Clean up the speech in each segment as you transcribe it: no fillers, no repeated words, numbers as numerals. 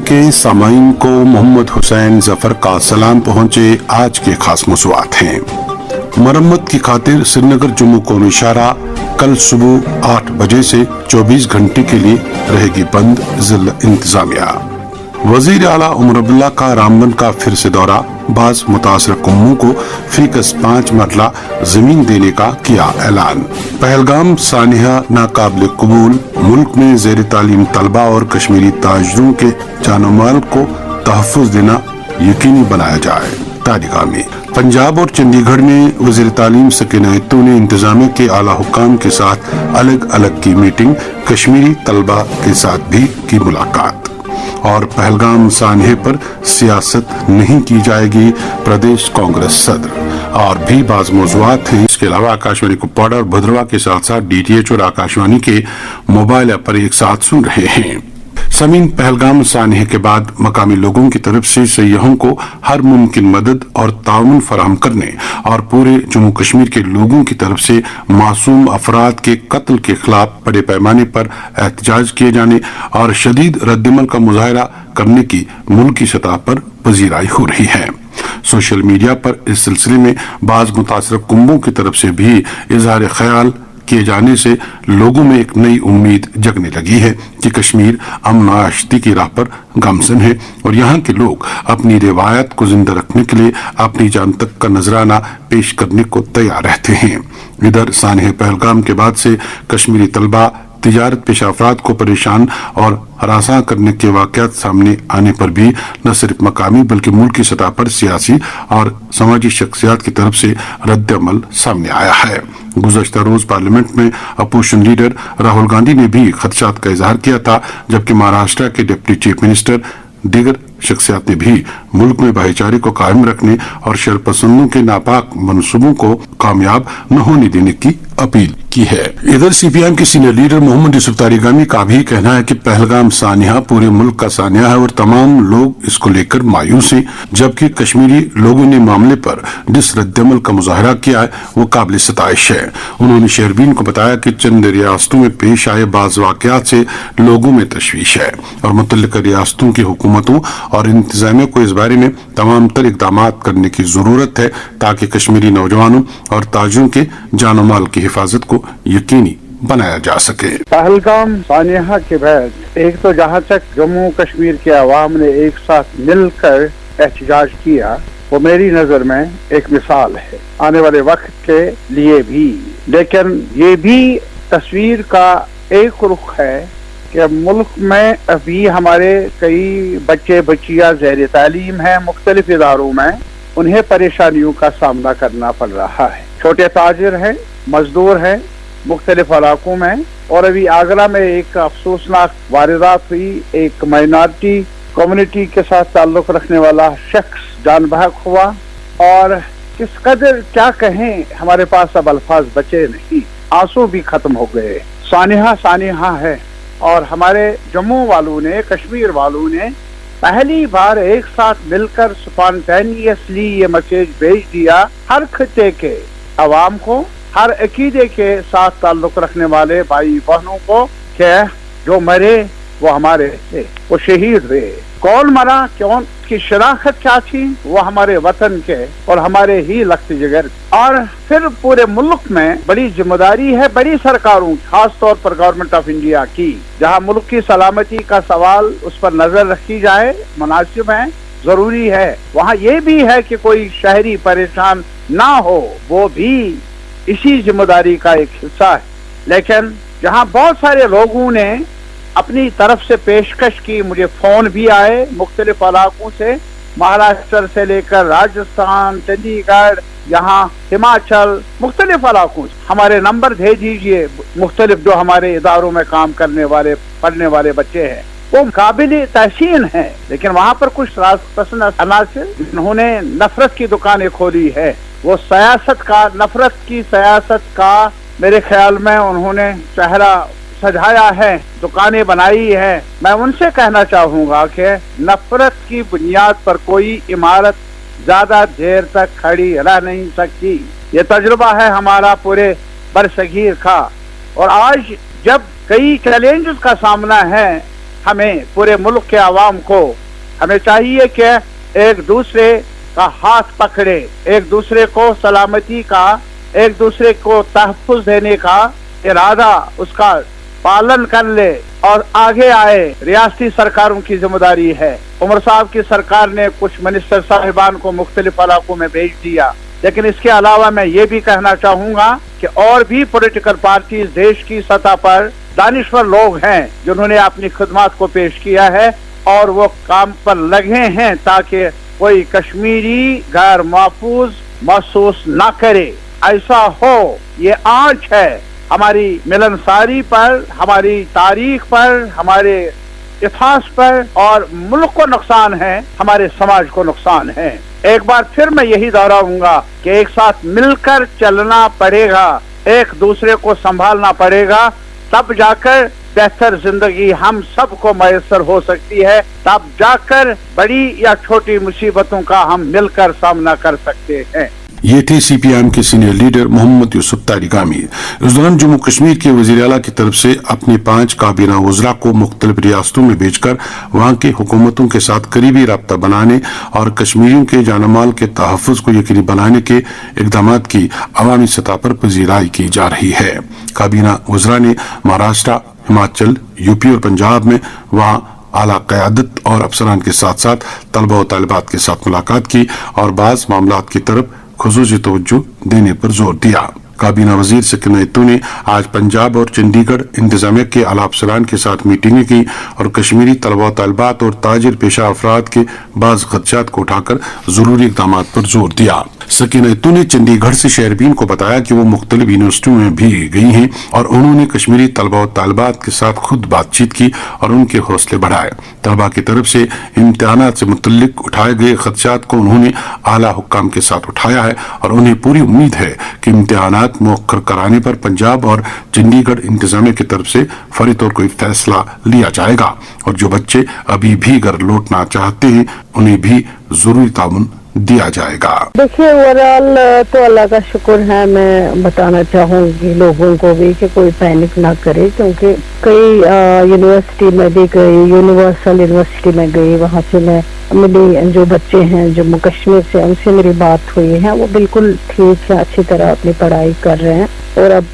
के सामाईन को मोहम्मद हुसैन जफर का सलाम पहुंचे। आज के खास मौज़ूआत हैं। मरम्मत की खातिर श्रीनगर जम्मू को इशारा। कल सुबह 8 बजे से 24 घंटे के लिए रहेगी बंद जिला इंतजामिया। वजीर आला उमर अब्दुल्ला का रामबन का फिर से दौरा। बाज मुतासर कौमों को फीकस 5 मरला जमीन देने का किया ऐलान। पहलगाम सानिया नाकाबिल कबूल। मुल्क में ज़ेर तालीम तलबा और कश्मीरी ताजरों के जानो माल को तहफ़्फ़ुज़ देना यकीनी बनाया जाए। तारिगामी पंजाब और चंडीगढ़ में वज़ीर तालीम सकीना इत्तू ने इंतजामिया के आला हुक्काम के साथ अलग अलग की मीटिंग। कश्मीरी तलबा के साथ भी की मुलाकात। और पहलगाम सान्हे पर सियासत नहीं की जाएगी, प्रदेश कांग्रेस सदर। और भी बाज़ मौज़ूआत हैं। इसके अलावा आकाशवाणी कुपवाड़ा और भद्रवा के साथ साथ DTH और आकाशवाणी के मोबाइल ऐप पर एक साथ सुन रहे हैं। समीन, पहलगाम सान्हे के बाद मकामी लोगों की तरफ से सयाहों को हर मुमकिन मदद और ताउन फराहम करने और पूरे जम्मू कश्मीर के लोगों की तरफ से मासूम अफराद के कत्ल के खिलाफ बड़े पैमाने पर एहतजाज किए जाने और शदीद रद्दमल का मुजाहरा करने की मुल्की सतह पर पजीराई हो रही है। सोशल मीडिया पर इस सिलसिले में बाज मुतासर कुंबों की तरफ से भी इजहार ख्याल किए जाने से लोगों में एक नई उम्मीद जगने लगी है कि कश्मीर अमन आश्ती की राह पर गामजन है और यहाँ के लोग अपनी रिवायत को जिंदा रखने के लिए अपनी जान तक का नजराना पेश करने को तैयार रहते हैं। इधर सान्हे पहलगाम के बाद से कश्मीरी तलबा तिजारत पेशा अफराद को परेशान और हरासा करने के वाकयात सामने आने पर भी न सिर्फ मकामी बल्कि मुल्क की सतह पर सियासी और समाजी शख्सियात की तरफ से रद्द अमल सामने आया है। गुज़श्ता रोज पार्लियामेंट में अपोजिशन लीडर राहुल गांधी ने भी खदशात का इजहार किया था, जबकि महाराष्ट्र के डिप्टी चीफ मिनिस्टर दीगर शख्सियात ने भी मुल्क में भाईचारे को कायम रखने और शरपसंदों के नापाक मंसूबों को कामयाब न होने देने की अपील की है। इधर CPIM के सीनियर लीडर मोहम्मद यूसुफ तारिगामी का भी कहना है कि पहलगाम सानिया पूरे मुल्क का सानिया है और तमाम लोग इसको लेकर मायूस हैं, जबकि कश्मीरी लोगों ने मामले पर जिस रद्दमल का मुजाहरा किया है वो काबिल सताइश है। उन्होंने शहरबीन को बताया कि चंद रियासतों में पेश आए बाज वाकयात से लोगों में तशवीश है और मुतल्लिका रियासतों की हुकूमतों और इंतजामिया को इस बारे में तमाम तर इक़दाम करने की जरूरत है ताकि कश्मीरी नौजवानों और ताजरों के जान माल की हिफाजत को यकीनी बनाया जा सके। पहलगाम सानिया के बाद एक तो जहाँ तक जम्मू कश्मीर के अवाम ने एक साथ मिलकर एहतजाज किया वो मेरी नजर में एक मिसाल है आने वाले वक्त के लिए भी। लेकिन ये भी तस्वीर का एक रुख है कि मुल्क में अभी हमारे कई बच्चे बच्चियां ज़ेर तालीम हैं मुख्तलिफ इदारों में, उन्हें परेशानियों का सामना करना पड़ रहा है। छोटे ताजिर हैं, मजदूर हैं मुख्तलिफ इलाकों में। और अभी आगरा में एक अफसोसनाक वारदात हुई, एक माइनॉरिटी कम्युनिटी के साथ ताल्लुक रखने वाला शख्स जान बहक हुआ और किस कदर क्या कहें, हमारे पास अब अल्फाज बचे नहीं, आंसू भी खत्म हो गए। सानिया सानिया है और हमारे जम्मू वालों ने, कश्मीर वालों ने पहली बार एक साथ मिलकर स्पॉन्टेनियसली ये मैसेज भेज दिया हर खिते के अवाम को, हर अकीदे के साथ ताल्लुक रखने वाले भाई बहनों को कि जो मरे वो हमारे थे, वो शहीद हुए। कौन मरा, क्यों, की शराखत क्या थी, वो हमारे वतन के और हमारे ही लख्त जिगर। और फिर पूरे मुल्क में बड़ी जिम्मेदारी है बड़ी सरकारों, खास तौर पर गवर्नमेंट ऑफ इंडिया की, जहां मुल्क की सलामती का सवाल उस पर नजर रखी जाए, मुनासिब है, जरूरी है। वहाँ ये भी है कि कोई शहरी परेशान ना हो, वो भी इसी जिम्मेदारी का एक हिस्सा है। लेकिन जहाँ बहुत सारे लोगों ने अपनी तरफ से पेशकश की, मुझे फोन भी आए मुख्तलिफ इलाकों से, महाराष्ट्र से लेकर राजस्थान, चंडीगढ़, यहाँ हिमाचल, मुख्तलिफ इलाकों से हमारे नंबर भेज दीजिए। मुख्तलिफ जो हमारे इदारों में काम करने वाले पढ़ने वाले बच्चे हैं वो काबिल तहसीन है, लेकिन वहाँ पर कुछ राजपसंद अनासिर जिन्होंने नफरत की दुकानें खोली है, वो सियासत का, नफरत की सियासत का मेरे ख्याल में उन्होंने चेहरा सजाया है, दुकानें बनाई है। मैं उनसे कहना चाहूंगा कि नफरत की बुनियाद पर कोई इमारत ज्यादा देर तक खड़ी रह नहीं सकती। ये तजुर्बा है हमारा पूरे बरसगीर का। और आज जब कई चैलेंजेस का सामना है, हमें पूरे मुल्क के आवाम को हमें चाहिए कि एक दूसरे का हाथ पकड़े, एक दूसरे को सलामती का, एक दूसरे को तहफ़्फ़ुज़ देने का इरादा उसका पालन कर ले और आगे आए। रियासती सरकारों की जिम्मेदारी है। उमर साहब की सरकार ने कुछ मिनिस्टर साहिबान को मुख्तलिफ इलाकों में भेज दिया, लेकिन इसके अलावा मैं ये भी कहना चाहूँगा कि और भी पॉलिटिकल पार्टीज देश की सतह पर दानिश्वर लोग हैं जिन्होंने अपनी खिदमत को पेश किया है और वो काम पर लगे हैं ताकि कोई कश्मीरी गैर महफूज महसूस ना करे। ऐसा हो, ये आंच है हमारी मिलनसारी पर, हमारी तारीख पर, हमारे इतिहास पर, और मुल्क को नुकसान है, हमारे समाज को नुकसान है। एक बार फिर मैं यही दोहराऊंगा कि एक साथ मिलकर चलना पड़ेगा, एक दूसरे को संभालना पड़ेगा, तब जाकर बेहतर जिंदगी हम सबको मैसर हो सकती है, तब जाकर बड़ी या छोटी मुसीबतों का हम मिलकर सामना कर सकते हैं। ये थे CPIM के सीनियर लीडर मोहम्मद यूसुफ तारिगामी। इस दौरान जम्मू कश्मीर के वज़ीर आला की तरफ से अपने 5 काबीना वज़रा को मुख्तलिफ रियासतों में भेजकर वहाँ की हुकूमतों के साथ करीबी रब्ता बनाने और कश्मीरियों के जानमाल के तहफ़्फ़ुज़ को यकीनी बनाने के इक़दामात की अवामी सतह पर पजीराई की जा रही है। काबीना वज़रा ने महाराष्ट्र, हिमाचल, यूपी और पंजाब में वहाँ आला क़यादत और अफसरान के साथ साथ तलबा व तालिबात के साथ मुलाकात की और बाज़ मामलात की तरफ खुसूसी तवज्जो देने पर जोर दिया। काबीना वजीर सकीना इत्तू ने आज पंजाब और चंडीगढ़ इंतजामिया के आला अफसरान के साथ मीटिंगें की और कश्मीरी तलबा तालिबात और ताजिर पेशा अफराद के बाज़ खदशात को उठाकर जरूरी इक़दामात पर जोर दिया। सकीना इत्तू ने चंडीगढ़ से शहरबीन को बताया कि वो मुख्तलिफ यूनिवर्सिटियों में भी गई हैं और उन्होंने कश्मीरी तलबा और तालिबात के साथ खुद बातचीत की और उनके हौसले बढ़ाए। तलबा की तरफ से इम्तिहानात से मुतल्लिक उठाए गए खदशात को उन्होंने आला हुक्काम के साथ उठाया है और उन्हें पूरी उम्मीद है कि इम्तिहानात मुअक्कर कराने पर पंजाब और चंडीगढ़ इंतजामिया की तरफ से फौरी तौर कोई फैसला लिया जाएगा और जो बच्चे अभी भी घर लौटना चाहते हैं उन्हें भी जरूरी ताउन दिया जाएगा। देखिए, ओवरऑल तो अल्लाह का शुक्र है। मैं बताना चाहूंगी लोगों को भी कि कोई पैनिक ना करे, क्योंकि कई यूनिवर्सिटी में भी गई, यूनिवर्सल यूनिवर्सिटी में गई, वहाँ से मैं मिली। जो बच्चे हैं जम्मू कश्मीर से, उनसे मेरी बात हुई है, वो बिल्कुल ठीक है, अच्छी तरह अपनी पढ़ाई कर रहे हैं। और अब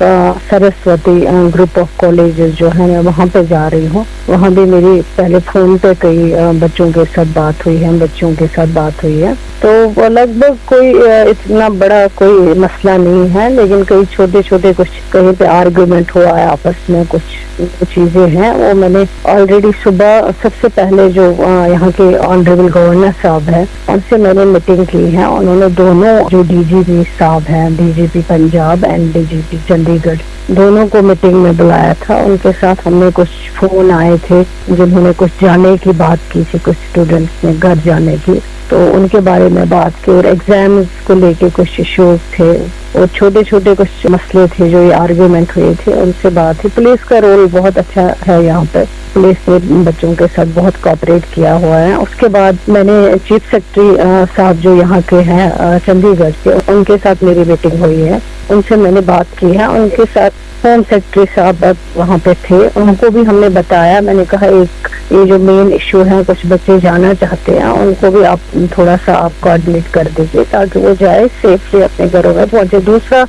सरस्वती ग्रुप ऑफ कॉलेजेस जो है, मैं वहाँ पे जा रही हूँ। वहाँ भी मेरी पहले फोन पे कई बच्चों के साथ बात हुई है, बच्चों के साथ बात हुई है। तो लगभग कोई इतना बड़ा कोई मसला नहीं है, लेकिन कई छोटे छोटे कुछ कहीं पे आर्गुमेंट हुआ है आपस में, कुछ चीजें हैं। वो मैंने ऑलरेडी सुबह सबसे पहले जो यहाँ के ऑनरेबल गवर्नर साहब है, उनसे मैंने मीटिंग की है। उन्होंने दोनों जो DGP साहब हैं, DGP Punjab and DGP Chandigarh, दोनों को मीटिंग में बुलाया था। उनके साथ हमने कुछ फोन आए थे जिन्होंने कुछ जाने की बात की थी, कुछ स्टूडेंट्स ने घर जाने की, तो उनके बारे में बात की। और एग्जाम्स को लेके कुछ इश्यूज थे और छोटे छोटे कुछ मसले थे जो ये आर्ग्यूमेंट हुए थे, उनसे बात हुई। पुलिस का रोल बहुत अच्छा है यहाँ पे, पुलिस ने बच्चों के साथ बहुत कोऑपरेट किया हुआ है। उसके बाद मैंने चीफ सेक्रेटरी साहब जो यहाँ के हैं चंडीगढ़ के, उनके साथ मेरी मीटिंग हुई है, उनसे मैंने बात की है। उनके साथ होम सेक्रेटरी साहब वहाँ पे थे, उनको भी हमने बताया। मैंने कहा एक ये जो मेन इशू है, कुछ बच्चे जाना चाहते हैं, उनको भी आप थोड़ा सा आप कोऑर्डिनेट कर दीजिए ताकि वो जाए सेफली अपने घरों में पहुंचे। दूसरा,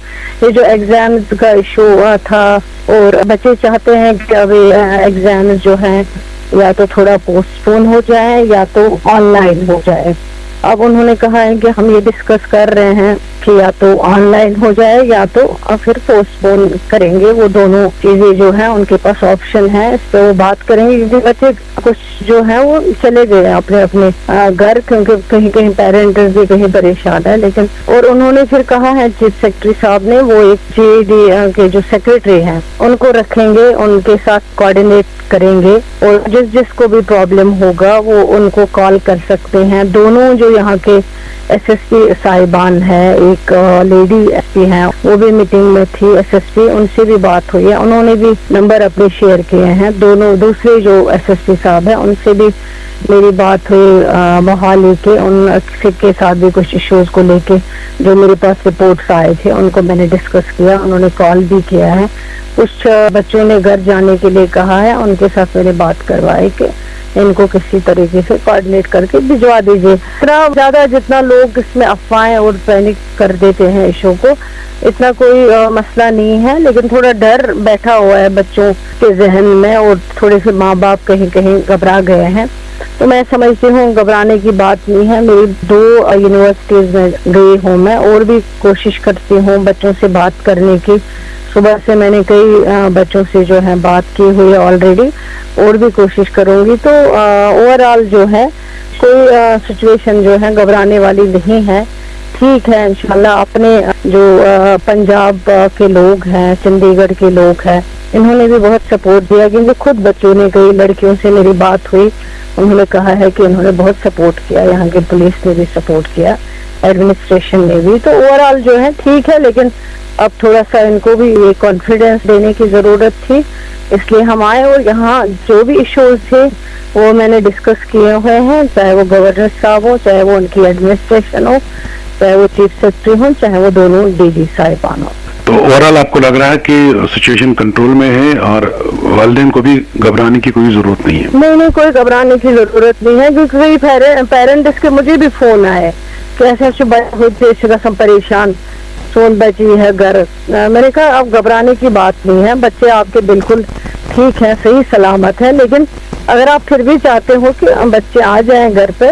ये जो एग्जाम्स का इशू हुआ था और बच्चे चाहते हैं कि अभी एग्जाम्स जो हैं या तो थोड़ा पोस्टपोन हो जाए या तो ऑनलाइन हो जाए। अब उन्होंने कहा है कि हम ये डिस्कस कर रहे हैं कि या तो ऑनलाइन हो जाए या तो फिर पोस्टपोन करेंगे। वो दोनों चीजें जो हैं उनके पास ऑप्शन है, इस पर वो बात करेंगे। क्योंकि बच्चे कुछ जो है वो चले गए अपने अपने घर, क्योंकि कहीं कहीं पेरेंट्स भी कहीं परेशान है। लेकिन और उन्होंने फिर कहा है चीफ सेक्रेटरी साहब ने, वो एक JD के जो सेक्रेटरी हैं उनको रखेंगे, उनके साथ कोऑर्डिनेट करेंगे और जिसको भी प्रॉब्लम होगा वो उनको कॉल कर सकते हैं। दोनों जो यहाँ के SSP साहिबान है, एक लेडी SP हैं, वो भी मीटिंग में थी SSP, उनसे भी बात हुई है, उन्होंने भी नंबर अपने शेयर किए हैं। दोनों दूसरे जो SSP साहब हैं उनसे भी मेरी बात हुई मोहाली के, उनसे के साथ भी कुछ इश्यूज को लेके जो मेरे पास रिपोर्ट्स आए थे उनको मैंने डिस्कस किया, उन्होंने कॉल भी किया है। کچھ بچوں نے گھر جانے کے لیے کہا ہے, ان کے ساتھ میں نے بات کروائی کہ ان کو کسی طریقے سے کوآرڈینیٹ کر کے بھجوا دیجیے. اتنا زیادہ جتنا لوگ اس میں افواہیں اور پینک کر دیتے ہیں ایشو کو, اتنا کوئی مسئلہ نہیں ہے, لیکن تھوڑا ڈر بیٹھا ہوا ہے بچوں کے ذہن میں اور تھوڑے سے ماں باپ کہیں کہیں گھبرا گئے ہیں. تو میں سمجھتی ہوں گھبرانے کی بات نہیں ہے. میری 2 یونیورسٹیز میں گئی ہوں میں, اور بھی کوشش کرتی ہوں بچوں سے بات کرنے کی. صبح سے میں نے کئی بچوں سے جو ہے بات کی ہوئی ہے آلریڈی, اور بھی کوشش کروں گی. تو اوور آل جو ہے کوئی سچویشن جو ہے گھبرانے والی نہیں ہے, ٹھیک ہے انشاءاللہ. اپنے جو پنجاب کے لوگ ہیں, چندی گڑھ کے لوگ ہیں, انہوں نے بھی بہت سپورٹ دیا, کیونکہ خود بچوں نے, کئی لڑکیوں سے میری بات ہوئی, انہوں نے کہا ہے کہ انہوں نے بہت سپورٹ کیا, یہاں کے پولیس نے بھی سپورٹ کیا, ایڈمنسٹریشن نے بھی. تو اوور آل جو ہے ٹھیک ہے, لیکن اب تھوڑا سا ان کو بھی یہ کانفیڈینس دینے کی ضرورت تھی, اس لیے ہم آئے. اور یہاں جو بھی ایشوز تھے وہ میں نے ڈسکس کیے ہوئے ہیں, چاہے وہ گورنر صاحب ہو, چاہے وہ ان کی ایڈمنسٹریشن ہو, چاہے وہ چیف سیکرٹری ہوں, چاہے وہ دونوں ڈی جی صاحبان ہو. تو اوورآل آپ کو لگ رہا ہے کہ سچویشن کنٹرول میں ہے اور والدین کو بھی گھبرانے کی کوئی ضرورت نہیں ہے؟ نہیں, کوئی گھبرانے کی ضرورت نہیں ہے, کیونکہ کئی پیرنٹس کے مجھے بھی فون آئے کہ ایسے بڑے ہوتے اس قسم پریشان, سون بچی ہے گھر. میں نے کہا اب گھبرانے کی بات نہیں ہے, بچے آپ کے بالکل ٹھیک ہیں, صحیح سلامت ہیں, لیکن اگر آپ پھر بھی چاہتے ہو کہ بچے آ جائیں گھر پہ,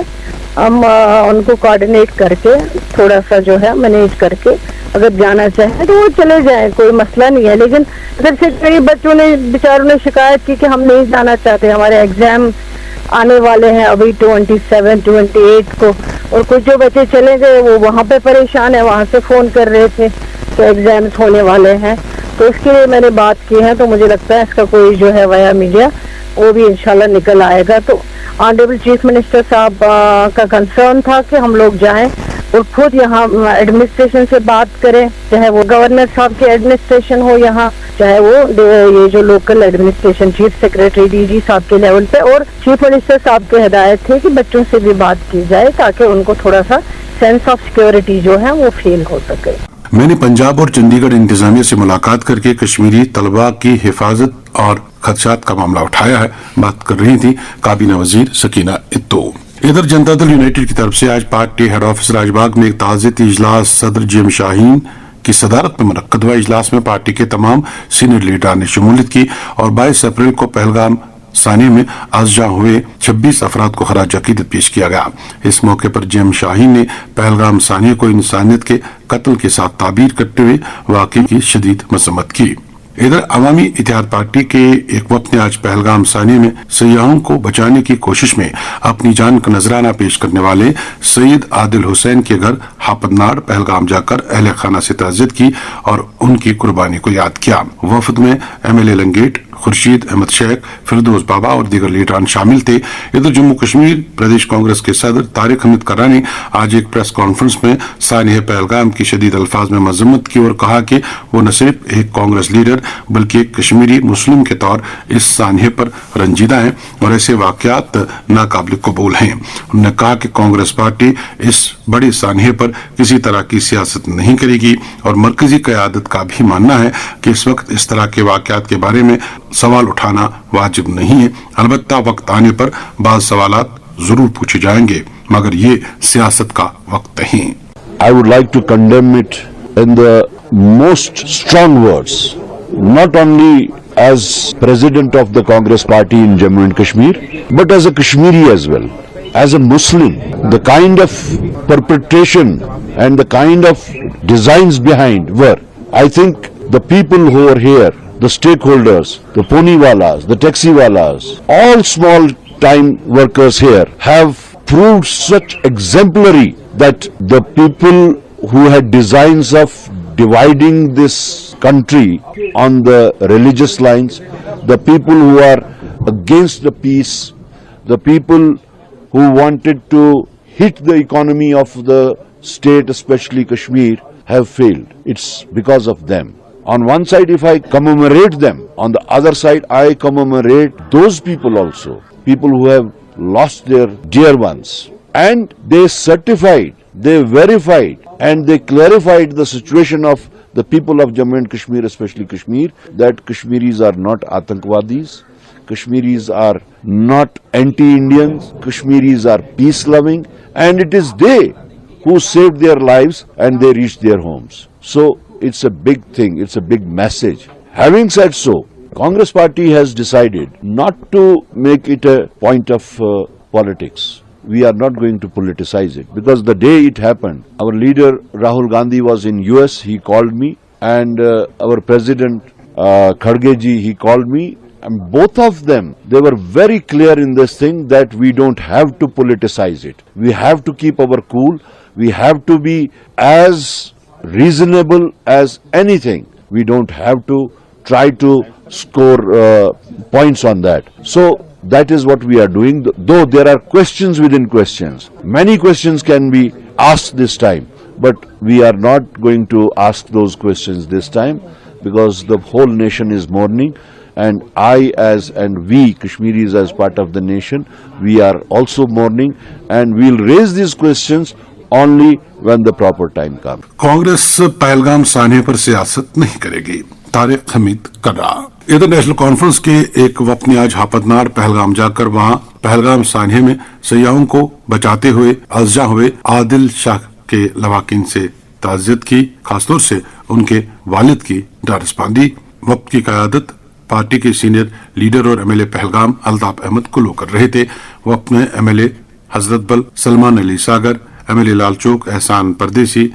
ہم ان کو کوآرڈینیٹ کر کے تھوڑا سا جو ہے مینیج کر کے اگر جانا چاہیں تو وہ چلے جائیں, کوئی مسئلہ نہیں ہے. لیکن اگر سے کئی بچوں نے, بیچاروں نے شکایت کی کہ ہم نہیں جانا چاہتے, ہمارے ایگزام آنے والے ہیں ابھی 27-28 کو, اور کچھ جو بچے چلے گئے وہ وہاں پہ پریشان ہیں, وہاں سے فون کر رہے تھے کہ ایگزامس ہونے والے ہیں. تو اس کے لیے میں نے بات کی ہے, تو مجھے لگتا ہے اس کا کوئی جو ہے ویا میڈیا وہ بھی انشاءاللہ نکل آئے گا. تو آنریبل چیف منسٹر صاحب کا کنسرن تھا کہ ہم لوگ جائیں اور خود یہاں ایڈمنسٹریشن سے بات کریں, چاہے وہ گورنر صاحب کی ایڈمنسٹریشن ہو یہاں, چاہے وہ یہ جو local administration chief secretary D G صاحب کے لیول پہ, اور چیف منسٹر صاحب کی ہدایت تھی کہ بچوں سے بھی بات کی جائے تاکہ ان کو تھوڑا سا سینس آف سیکورٹی جو ہے وہ فیل ہو سکے. میں نے پنجاب اور چندی گڑھ انتظامیہ سے ملاقات کر کے کشمیری طلباء کی حفاظت اور خدشات کا معاملہ اٹھایا ہے. بات کر رہی تھی کابینہ وزیر سکینہ اتو. ادھر جنتا دل یونائٹڈ کی طرف سے آج party head office Raj Bagh میں ایک تعزیتی اجلاس صدر جی ایم شاہین کی صدارت میں منعقد ہوا. اجلاس میں پارٹی کے تمام سینئر لیڈران نے شمولیت کی اور 22 اپریل کو پہلگام ثانی میں ازجاں ہوئے 26 افراد کو خراج عقیدت پیش کیا گیا. اس موقع پر جی ایم شاہین نے پہلگام ثانی کو انسانیت کے قتل کے ساتھ تعبیر کرتے ہوئے واقعے کی شدید مذمت کی. ادھر عوامی اتحاد پارٹی کے ایک وفد نے آج پہلگام ثانی میں سیاحوں کو بچانے کی کوشش میں اپنی جان کا نذرانہ پیش کرنے والے سید عادل حسین کے گھر حافظ ناڑ پہلگام جا کر اہل خانہ سے تعزیت کی اور ان کی قربانی کو یاد کیا. وفد میں M L A Langate, Khursheed Ahmad Sheikh, Firdous بابا اور دیگر لیڈران شامل تھے. ادھر جموں کشمیر پردیش کانگریس کے صدر طارق حمید کرا نے آج ایک پریس کانفرنس میں سانحہ پہلگام کی شدید الفاظ میں مذمت کی اور کہا کہ وہ نہ صرف ایک کانگریس لیڈر بلکہ ایک کشمیری مسلم کے طور اس سانحے پر رنجیدہ ہیں اور ایسے واقعات ناقابل قبول ہیں. انہوں نے کہا کہ کانگریس پارٹی اس بڑے سانحے پر کسی طرح کی سیاست نہیں کرے گی اور مرکزی قیادت کا بھی ماننا ہے کہ اس وقت اس طرح کے واقعات کے بارے میں سوال اٹھانا واجب نہیں ہے. البتہ وقت آنے پر بعض سوالات ضرور پوچھے جائیں گے مگر یہ سیاست کا وقت نہیں. I would like to condemn it in the most strong words, not only as president of the Congress party in Jammu and Kashmir, but as a Kashmiri as well, as a Muslim. The kind of perpetration and the kind of designs behind were, I think the people who are here, the stakeholders, the poniwalas, the taxiwalas, all small time workers here have proved such exemplary that the people who had designs of dividing this country on the religious lines, the people who are against the peace, the people who wanted to hit the economy of the state, especially Kashmir, have failed. It's because of them. On one side, if I commemorate them, on the other side, I commemorate those people also, people who have lost their dear ones. And they certified, they verified, and they clarified the situation of the people of Jammu and Kashmir, especially Kashmir, that Kashmiris are not Atankwadis, Kashmiris are not anti-Indians, Kashmiris are peace-loving, and it is they who saved their lives and they reached their homes. So it's a big thing, it's a big message. Having said so, Congress party has decided not to make it a point of politics. We are not going to politicize it, because the day it happened, our leader Rahul Gandhi was in US, he called me, and our president Kharge ji, he called me, and both of them, they were very clear in this thing that we don't have to politicize it. We have to keep our cool. We have to be as reasonable as anything. We don't have to try to score points on that. So that is what we are doing, though there are questions within questions. Many questions can be asked this time, but we are not going to ask those questions this time, because the whole nation is mourning, and we Kashmiris as part of the nation, we are also mourning, and we'll raise these questions only when the proper time comes. Congress Pahalgam सान्हे पर सियासत नहीं करेगी, तारिक हमीद कर्रा। इधर national conference के एक वफद ने आज हापतनार पहलगाम जाकर वहां पहलगाम सान्हे में सयाहों को बचाते हुए अज़जा हुए आदिल शाह के लवाकिन से ताज़ियत की, खासतौर से उनके वालिद की ढाढ़स बांधी। वफद की क़यादत पार्टी के सीनियर लीडर और एमएलए पहलगाम अल्ताफ अहमद कुल्लू कर रहे थे। वफद में एमएलए हजरत बल, सलमान अली सागर, एमएलए लालचौक एहसान परदेसी,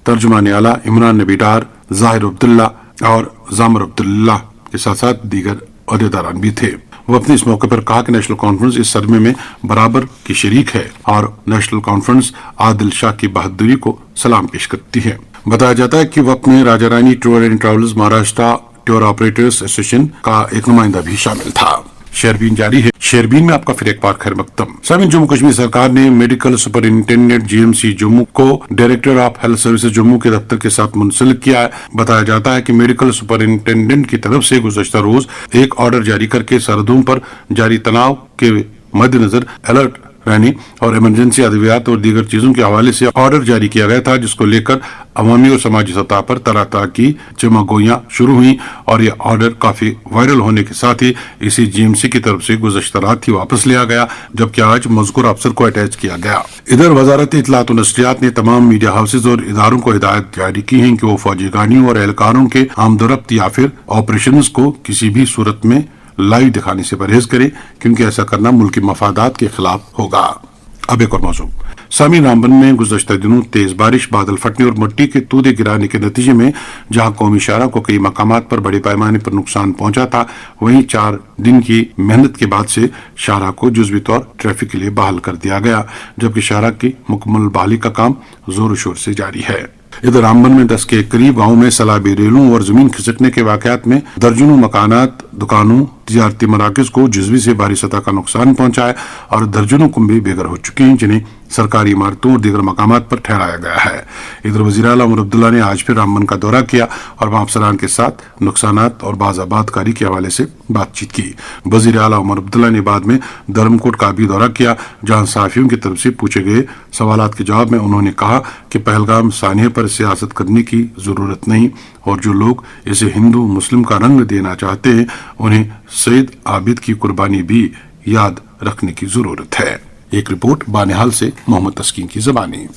तर्जुमान आला इमरान नबी डार, जाहिर अब्दुल्ला और जामर अब्दुल्ला के साथ साथ दीगर अहदेदारान भी थे। वफद ने इस मौके पर कहा कि नेशनल कॉन्फ्रेंस इस सरमे में बराबर की शरीक है और नेशनल कॉन्फ्रेंस आदिल शाह की बहादुरी को सलाम पेश करती है। बताया जाता है कि वफद में Raja Rani tour and travels Maharashtra tour operators association का एक नुमाइंदा भी शामिल था। शेरबीन जारी है। शेरबीन में आपका फिर एक बार खैर मकदम। सामिन, जम्मू कश्मीर सरकार ने मेडिकल सुपरिंटेंडेंट जीएमसी जम्मू को director of health services Jammu के दफ्तर के साथ मुंसलिक किया है। बताया जाता है कि मेडिकल सुपरिंटेंडेंट की तरफ से गुज़श्ता रोज एक ऑर्डर जारी करके सरहदों पर जारी तनाव के मद्देनजर अलर्ट रहने और इमरजेंसी अद्वियात और दीगर चीजों के हवाले से ऑर्डर जारी किया गया था, जिसको लेकर अवामी और समाजी सतह पर तरह तरह की जमागोइयां शुरू हुई और ये ऑर्डर काफी वायरल होने के साथ ही इसी जीएमसी की तरफ से गुज़श्ता रात ही वापस लिया गया, जबकि आज मज़कूर अफसर को अटैच किया गया। इधर वजारत इत्तलात और नशरियात ने तमाम मीडिया हाउसेज और इदारों को हिदायत जारी की है कि वो फौजी गाड़ियों और एहलकारों के आमदोरफ्त या फिर ऑपरेशन को किसी भी सूरत में लाइव दिखाने से परहेज करें, क्योंकि ऐसा करना मुल्की मफादात के खिलाफ होगा। अब एक और मौजूद। सामीन, रामबन में गुज़श्ता दिनों तेज बारिश, बादल फटने और मिट्टी के तूदे गिराने के नतीजे में जहां कौमी शाहरा को कई मकामात पर बड़े पैमाने पर नुकसान पहुंचा था, वहीं 4 दिन की मेहनत के बाद से शाहरा को जुज़वी तौर ट्रैफिक के लिए बहाल कर दिया गया, जबकि शाहरा की मुकम्मल बहाली का काम जोर शोर से जारी है। इधर रामबन में 10 के करीब गाँव में सैलाबी रेलों और जमीन खिसकने के वाकयात में दर्जनों मकानात, दुकानों, तिजारती मराकज को जुज़वी से भारी सतह का नुकसान पहुंचा है और दर्जनों कुंभे बेघर हो चुके हैं, जिन्हें सरकारी इमारतों और दीगर मकामात पर ठहराया गया है। इधर वज़ीर आला उमर अब्दुल्ला ने आज फिर रामबन का दौरा किया और वहां अफसरान के साथ नुकसानात और बाज़ाबादकारी के हवाले से बातचीत की। वज़ीर आला उमर अब्दुल्ला ने बाद में धर्मकोट का भी दौरा किया, जहां सहाफ़ियों की तरफ से पूछे गए सवालात के जवाब में उन्होंने कहा कि पहलगाम सान्हे पर सियासत करने की जरूरत नहीं और जो लोग इसे हिंदू मुस्लिम का रंग देना चाहते हैं, उन्हें सईद आबिद की कुर्बानी भी याद रखने की जरूरत है। एक रिपोर्ट बानिहाल से मोहम्मद तस्कीन की ज़बानी।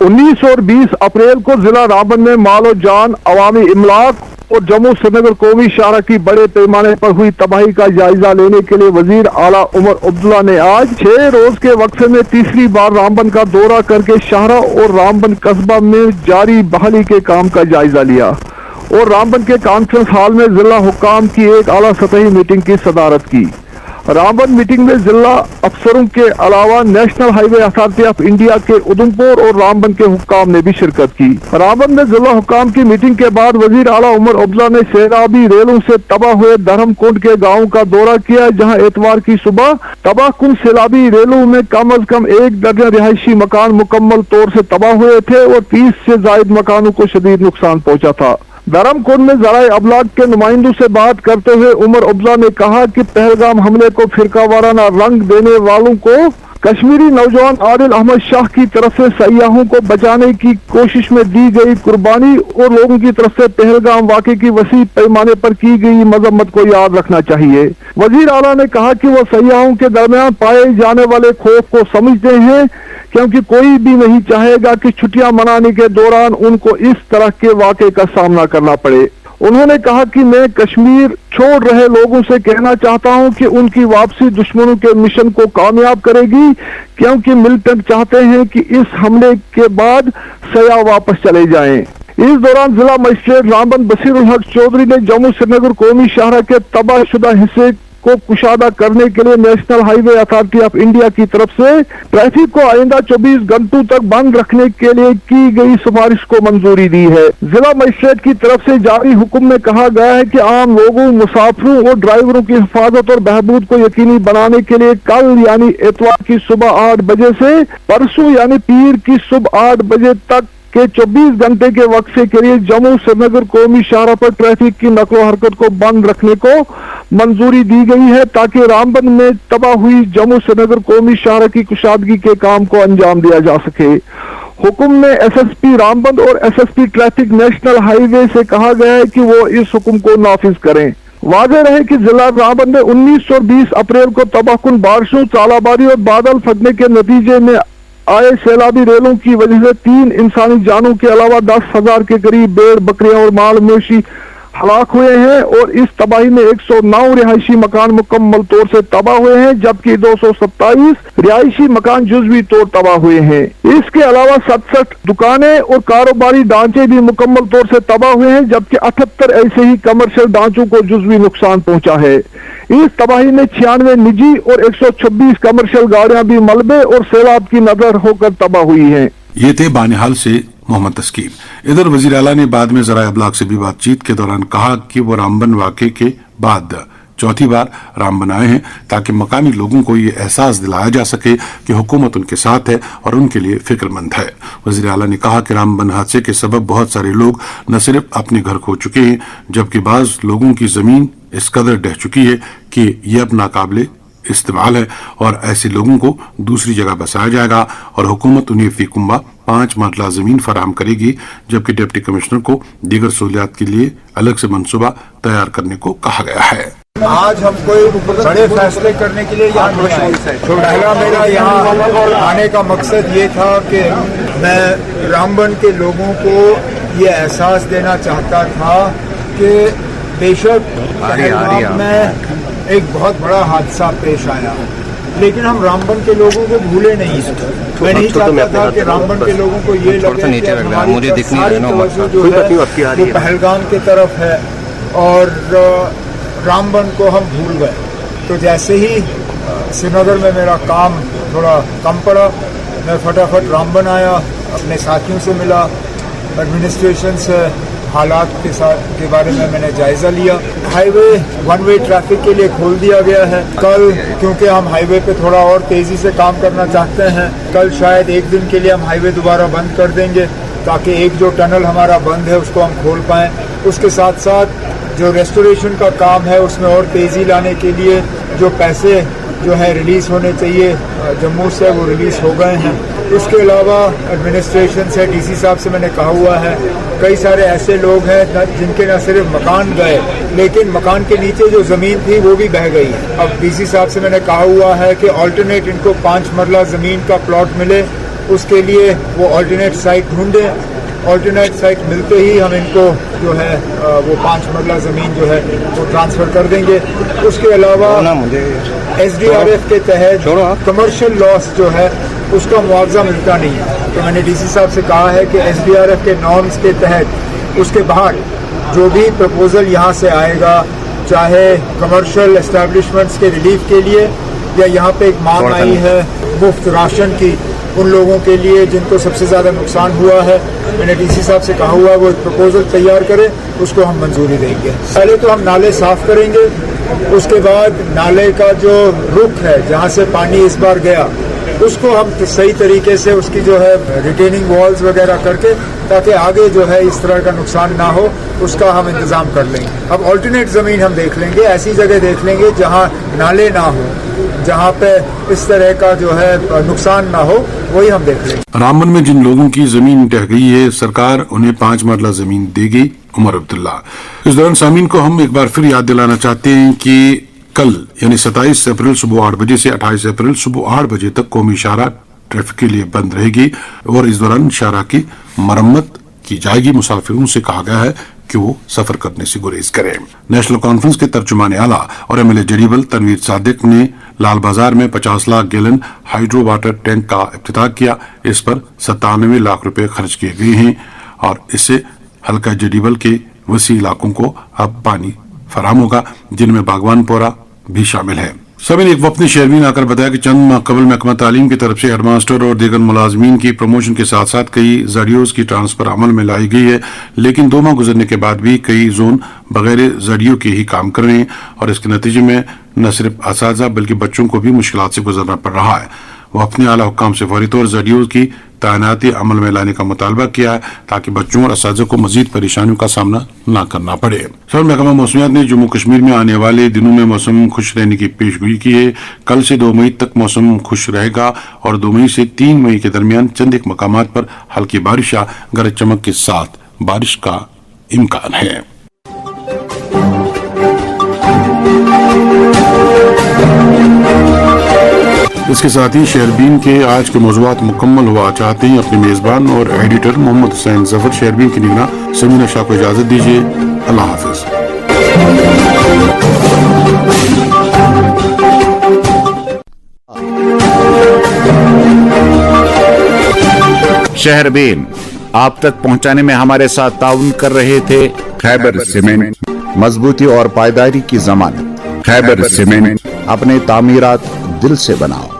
19 और 20 अप्रैल को जिला रामबन में मालो जान, अवामी इमलाक और जम्मू श्रीनगर कौमी शाहरा की बड़े पैमाने पर हुई तबाही का जायजा लेने के लिए वजीर आला उमर अब्दुल्ला ने आज 6 रोज के वक्फे में तीसरी बार रामबन का दौरा करके शाहरा और रामबन कस्बा में जारी बहाली के काम का जायजा लिया और रामबन के कॉन्फ्रेंस हॉल में जिला हुक्काम की एक आला सतही मीटिंग की सदारत की। रामबन मीटिंग में जिला अफसरों के अलावा national highway authority of India के उधमपुर और रामबन के हुक्काम ने भी शिरकत की। रामबन में जिला हुक्काम की मीटिंग के बाद वजीर आला उमर अब्दुल्ला ने सैलाबी रेलों से तबाह हुए धर्मकुंड के गांव का दौरा किया, जहां एतवार की सुबह तबाहकुन सैलाबी रेलों में कम अज कम 1 दर्जन रिहायशी मकान मुकम्मल तौर से तबाह हुए थे और 30 से जायद मकानों को शदीद नुकसान पहुंचा था। धर्मकुंड में ज़राए अबलाग के नुमाइंदों से बात करते हुए उमर अब्दुल्ला ने कहा कि पहलगाम हमले को फिरका वाराना रंग देने वालों को कश्मीरी नौजवान आदिल अहमद शाह की तरफ से सयाहों को बचाने की कोशिश में दी गई कुर्बानी और लोगों की तरफ से पहलगाम वाक़े की वसी पैमाने पर की गई मजम्मत को याद रखना चाहिए। वजीर आला ने कहा कि वो सयाहों के दरमियान पाए जाने वाले खौफ को समझते हैं, क्योंकि कोई भी नहीं चाहेगा कि छुट्टियां मनाने के दौरान उनको इस तरह के वाक़े का सामना करना पड़े। उन्होंने कहा कि मैं कश्मीर छोड़ रहे लोगों से कहना चाहता हूं कि उनकी वापसी दुश्मनों के मिशन को कामयाब करेगी, क्योंकि मिलिटेंट चाहते हैं कि इस हमले के बाद सया वापस चले जाएं। इस दौरान जिला मजिस्ट्रेट रामबन बसीरुल हक चौधरी ने जम्मू श्रीनगर कौमी शाहरा के तबाहशुदा हिस्से को कुशादा करने के लिए national highway authority of India की तरफ से ट्रैफिक को आइंदा 24 घंटों तक बंद रखने के लिए की गई सिफारिश को मंजूरी दी है। जिला मजिस्ट्रेट की तरफ से जारी हुक्म में कहा गया है कि आम लोगों, मुसाफिरों और ड्राइवरों की हिफाजत और बहबूद को यकीनी बनाने के लिए कल यानी इतवार की सुबह 8 बजे से परसों यानी पीर की सुबह 8 बजे तक के 24 घंटे के वक्फे के लिए जम्मू श्रीनगर कौमी शाहरा पर ट्रैफिक की नकलो हरकत को बंद रखने को मंजूरी दी गई है, ताकि रामबन में तबाह हुई जम्मू श्रीनगर कौमी शाहरा की कुशादगी के काम को अंजाम दिया जा सके। हुक्म में एसएसपी रामबन और एसएसपी ट्रैफिक नेशनल हाईवे से कहा गया है कि वो इस हुक्म को नाफिज करें। वाज़ेह रहे कि जिला रामबन में 19 और 20 अप्रैल को तबाहकुन बारिशों, तालाबारी और बादल फटने के नतीजे में आए सैलाबी रेलों की वजह से 3 इंसानी जानों के अलावा 10,000 के करीब भेड़, बकरियां और माल मवेशी हलाक हुए हैं और इस तबाही में 109 रिहायशी मकान मुकम्मल तौर से तबाह हुए हैं, जबकि 227 रिहायशी मकान जुज़वी तौर तबाह हुए हैं। इसके अलावा 67 दुकानें और कारोबारी ढांचे भी मुकम्मल तौर से तबाह हुए हैं, जबकि 78 ऐसे ही कमर्शियल ढांचों को जुज़वी नुकसान पहुंचा है। इस तबाही में 96 निजी और 126 कमर्शियल गाड़ियां भी मलबे और सैलाब की नजर होकर तबाह हुई हैं। ये थे बानिहाल से मोहम्मद तस्कीर। इधर वजीर आला ने बाद में ज़राए अबलाग से भी बातचीत के दौरान कहा कि वो रामबन वाक़े के बाद चौथी बार रामबन आए हैं, ताकि मकामी लोगों को ये एहसास दिलाया जा सके कि हुकूमत उनके साथ है और उनके लिए फिक्रमंद है। वजीर आला ने कहा कि रामबन हादसे के सबब बहुत सारे लोग न सिर्फ अपने घर खो चुके हैं, जबकि बाज लोगों की जमीन इस कदर ढह चुकी है कि ये अब नाकाबिले इस्तेमाल है और ऐसे लोगों को दूसरी जगह बसाया जाएगा और हुकूमत उन्हें फी कुंबा 5 मरला जमीन फराहम करेगी, जबकि डिप्टी कमिश्नर को दीगर सहूलियात के लिए अलग से मंसूबा तैयार करने को कहा गया है। आज हम कोई बड़े फैसले करने के लिए यहाँ नहीं आए। पहला मेरा यहाँ आने का मकसद ये था कि मैं रामबन के लोगों को ये एहसास देना चाहता था कि बेशक पहलगाम में एक बहुत बड़ा हादसा पेश आया, लेकिन हम रामबन के लोगों को भूले नहीं। मैं नहीं चाहता था कि रामबन के लोगों को ये लगे कि हमारी सारी तवज्जो जो है वो पहलगाम की तरफ है और रामबन को हम भूल गए। तो जैसे ही श्रीनगर में मेरा काम थोड़ा कम पड़ा, मैं फटाफट रामबन आया, अपने साथियों से मिला, एडमिनिस्ट्रेशन से हालात के बारे में मैंने जायजा लिया। हाईवे 1 वे ट्रैफिक के लिए खोल दिया गया है। कल क्योंकि हम हाईवे पे थोड़ा और तेजी से काम करना चाहते हैं, कल शायद एक दिन के लिए हम हाईवे दोबारा बंद कर देंगे, ताकि एक जो टनल हमारा बंद है उसको हम खोल पाएं। उसके साथ साथ जो रेस्टोरेशन का काम है उसमें और तेजी लाने के लिए जो पैसे जो है रिलीज होने चाहिए जम्मू से, वो रिलीज हो गए हैं। उसके अलावा एडमिनिस्ट्रेशन से, डीसी साहब से मैंने कहा हुआ है, कई सारे ऐसे लोग हैं जिनके न सिर्फ मकान गए, लेकिन मकान के नीचे जो ज़मीन थी वो भी बह गई है। अब डीसी साहब से मैंने कहा हुआ है कि ऑल्टरनेट इनको 5 मरला ज़मीन का प्लॉट मिले, उसके लिए वो ऑल्टरनेट साइट ढूंढें। ऑल्टरनेट साइट मिलते ही हम इनको जो है वो 5 मरला ज़मीन जो है वो ट्रांसफ़र कर देंगे। उसके अलावा SDRF के तहत कमर्शियल लॉस जो है उसका मुआवजा मिलता नहीं है, तो मैंने डीसी साहब से कहा है कि SDRF के नॉर्म्स के तहत उसके बाहर जो भी प्रपोजल यहाँ से आएगा, चाहे कमर्शियल एस्टैब्लिशमेंट्स के रिलीफ के लिए या यहाँ पे एक मांग आई है मुफ्त राशन की उन लोगों के लिए जिनको सबसे ज़्यादा नुकसान हुआ है, मैंने डीसी साहब से कहा हुआ वो एक प्रपोजल तैयार करे, उसको हम मंजूरी देंगे। पहले तो हम नाले साफ करेंगे, उसके बाद नाले का जो रुख है जहाँ से पानी इस बार गया उसको हम सही तरीके से उसकी जो है रिटेनिंग वॉल्स वगैरह करके, ताकि आगे जो है इस तरह का नुकसान ना हो, उसका हम इंतज़ाम कर लेंगे। अब ऑल्टरनेट ज़मीन हम देख लेंगे, ऐसी जगह देख लेंगे जहाँ नाले ना हो। जहाँ पे इस तरह का जो है नुकसान ना हो, वही हम देख रहे हैं। रामबन में जिन लोगों की जमीन ढह गई है, सरकार उन्हें 5 मरला जमीन देगी। उमर अब्दुल्ला। इस दौरान सामीन को हम एक बार फिर याद दिलाना चाहते हैं कि कल यानी 27 अप्रैल सुबह 8 बजे से 28 अप्रैल सुबह 8 बजे तक कौमी शाहराह ट्रैफिक के लिए बंद रहेगी और इस दौरान शाहराह की मरम्मत की जाएगी। मुसाफिरों से कहा गया है कि वो सफर करने से गुरेज करें। नेशनल कॉन्फ्रेंस के तर्जुमान आला और एमएलए जरीबल तनवीर सादिक ने लाल बाजार में 50 lakh gallon hydro water tank का इफ्तिताह किया। इस पर 97 लाख रुपए खर्च किए गए हैं और इससे हल्का जरीबल के वसी इलाकों को अब पानी फराम होगा, जिनमें बागवानपोरा भी शामिल है। सभी ने एक वक्त शेयरवीन आकर बताया कि चंद माह कबल महकमा तालीम की तरफ से हेडमास्टर और दीगर मुलाजमीन की प्रमोशन के साथ साथ कई जरियों की ट्रांसफर अमल में लाई गई है, लेकिन 2 माह गुजरने के बाद भी कई जोन बगैर जरियों के ही काम कर रहे हैं और इसके नतीजे में न सिर्फ असातिज़ा बल्कि बच्चों को भी मुश्किलात से गुजरना पड़ रहा है। वो अपने आला हुक्काम से फौरी तौर जरियों की तैनाती अमल में लाने का मुतालबा किया है ताकि बच्चों और असातिज़ा को मजीद परेशानियों का सामना न करना पड़े। सर महकमा मौसमियात ने जम्मू कश्मीर में आने वाले दिनों में मौसम खुश रहने की पेशगोई की है। कल से 2 मई तक मौसम खुश रहेगा और 2 मई से 3 मई के दरमियान चंद एक मकामात पर हल्की बारिश या गरज चमक के साथ बारिश का इम्कान है। इसके साथ ही शेयरबीन के आज के मौज़ूआत मुकम्मल हुआ चाहते हैं। अपने मेज़बान और एडिटर मोहम्मद हुसैन जफर शेयरबीन की निगरान समीना शाह को इजाज़त दीजिए। अल्लाह हाफ़िज़। शहरबीन आप तक पहुंचाने में हमारे साथ ताउन कर रहे थे खैबर सीमेंट, मजबूती और पायदारी की जमानत। खैबर सीमेंट, अपने तामीरात दिल से बनाओ।